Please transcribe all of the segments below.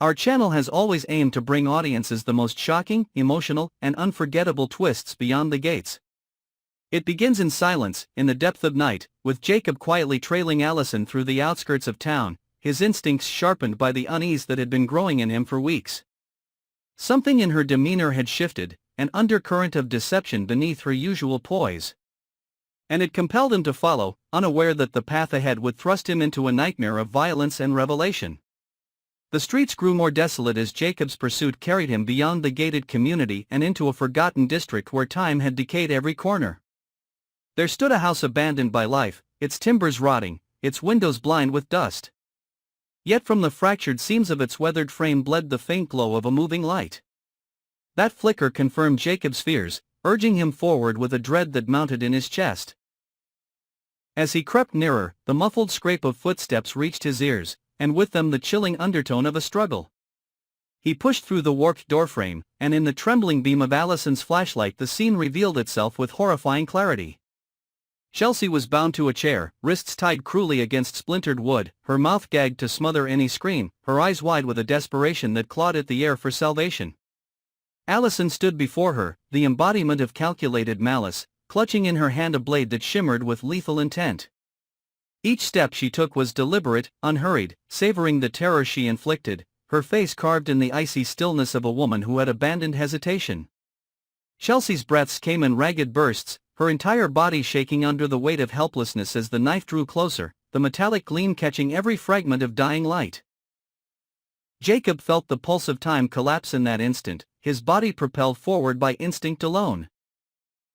Our channel has always aimed to bring audiences the most shocking, emotional, and unforgettable twists beyond the gates. It begins in silence, in the depth of night, with Jacob quietly trailing Allison through the outskirts of town, his instincts sharpened by the unease that had been growing in him for weeks. Something in her demeanor had shifted, an undercurrent of deception beneath her usual poise. And it compelled him to follow, unaware that the path ahead would thrust him into a nightmare of violence and revelation. The streets grew more desolate as Jacob's pursuit carried him beyond the gated community and into a forgotten district where time had decayed every corner. There stood a house abandoned by life, its timbers rotting, its windows blind with dust. Yet from the fractured seams of its weathered frame bled the faint glow of a moving light. That flicker confirmed Jacob's fears, urging him forward with a dread that mounted in his chest. As he crept nearer, the muffled scrape of footsteps reached his ears, and with them the chilling undertone of a struggle. He pushed through the warped doorframe, and in the trembling beam of Allison's flashlight the scene revealed itself with horrifying clarity. Chelsea was bound to a chair, wrists tied cruelly against splintered wood, her mouth gagged to smother any scream, her eyes wide with a desperation that clawed at the air for salvation. Allison stood before her, the embodiment of calculated malice, clutching in her hand a blade that shimmered with lethal intent. Each step she took was deliberate, unhurried, savoring the terror she inflicted, her face carved in the icy stillness of a woman who had abandoned hesitation. Chelsea's breaths came in ragged bursts, her entire body shaking under the weight of helplessness as the knife drew closer, the metallic gleam catching every fragment of dying light. Jacob felt the pulse of time collapse in that instant, his body propelled forward by instinct alone.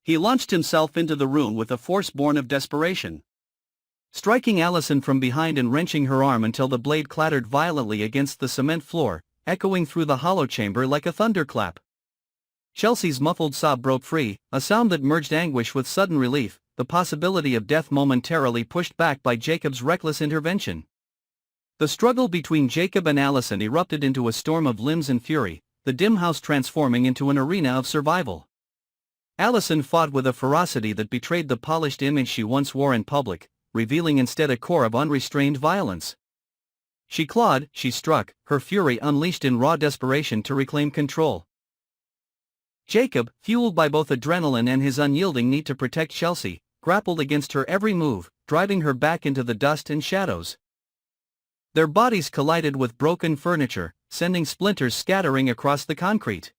He launched himself into the room with a force born of desperation. Striking Allison from behind and wrenching her arm until the blade clattered violently against the cement floor, echoing through the hollow chamber like a thunderclap. Chelsea's muffled sob broke free, a sound that merged anguish with sudden relief, the possibility of death momentarily pushed back by Jacob's reckless intervention. The struggle between Jacob and Allison erupted into a storm of limbs and fury, the dim house transforming into an arena of survival. Allison fought with a ferocity that betrayed the polished image she once wore in public, revealing instead a core of unrestrained violence. She clawed, she struck, her fury unleashed in raw desperation to reclaim control. Jacob, fueled by both adrenaline and his unyielding need to protect Chelsea, grappled against her every move, driving her back into the dust and shadows. Their bodies collided with broken furniture, sending splinters scattering across the concrete.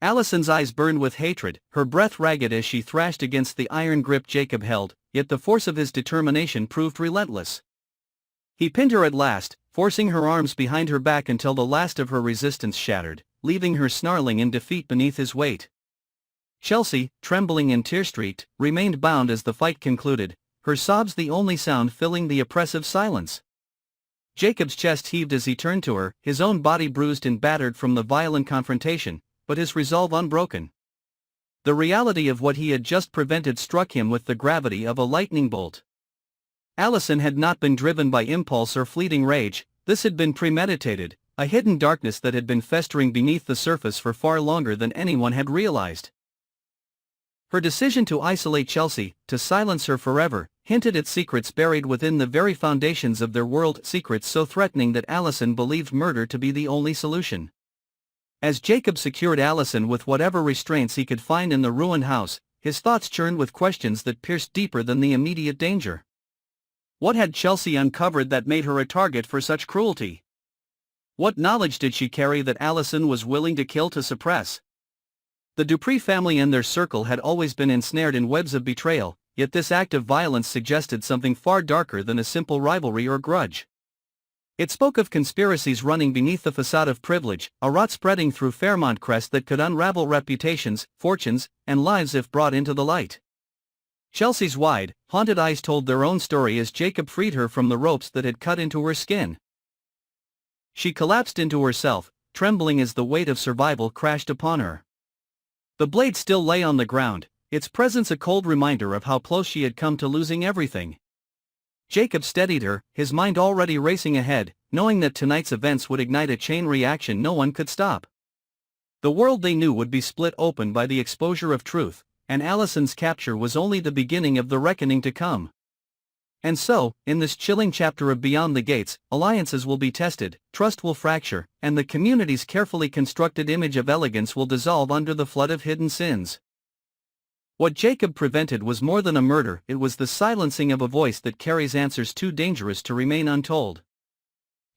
Allison's eyes burned with hatred, her breath ragged as she thrashed against the iron grip Jacob held, yet the force of his determination proved relentless. He pinned her at last, forcing her arms behind her back until the last of her resistance shattered, leaving her snarling in defeat beneath his weight. Chelsea, trembling and tear-streaked, remained bound as the fight concluded, her sobs the only sound filling the oppressive silence. Jacob's chest heaved as he turned to her, his own body bruised and battered from the violent confrontation, but his resolve unbroken. The reality of what he had just prevented struck him with the gravity of a lightning bolt. Allison had not been driven by impulse or fleeting rage, this had been premeditated, a hidden darkness that had been festering beneath the surface for far longer than anyone had realized. Her decision to isolate Chelsea, to silence her forever, hinted at secrets buried within the very foundations of their world, secrets so threatening that Allison believed murder to be the only solution. As Jacob secured Allison with whatever restraints he could find in the ruined house, his thoughts churned with questions that pierced deeper than the immediate danger. What had Chelsea uncovered that made her a target for such cruelty? What knowledge did she carry that Allison was willing to kill to suppress? The Dupree family and their circle had always been ensnared in webs of betrayal, yet this act of violence suggested something far darker than a simple rivalry or grudge. It spoke of conspiracies running beneath the facade of privilege, a rot spreading through Fairmont Crest that could unravel reputations, fortunes, and lives if brought into the light. Chelsea's wide, haunted eyes told their own story as Jacob freed her from the ropes that had cut into her skin. She collapsed into herself, trembling as the weight of survival crashed upon her. The blade still lay on the ground, its presence a cold reminder of how close she had come to losing everything. Jacob steadied her, his mind already racing ahead, knowing that tonight's events would ignite a chain reaction no one could stop. The world they knew would be split open by the exposure of truth, and Allison's capture was only the beginning of the reckoning to come. And so, in this chilling chapter of Beyond the Gates, alliances will be tested, trust will fracture, and the community's carefully constructed image of elegance will dissolve under the flood of hidden sins. What Jacob prevented was more than a murder, it was the silencing of a voice that carries answers too dangerous to remain untold.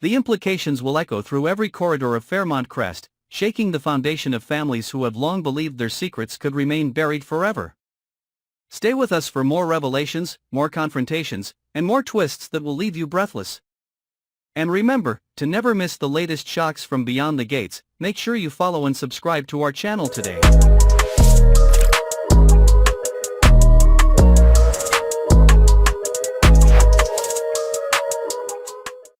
The implications will echo through every corridor of Fairmont Crest, shaking the foundation of families who have long believed their secrets could remain buried forever. Stay with us for more revelations, more confrontations, and more twists that will leave you breathless. And remember, to never miss the latest shocks from Beyond the Gates, make sure you follow and subscribe to our channel today.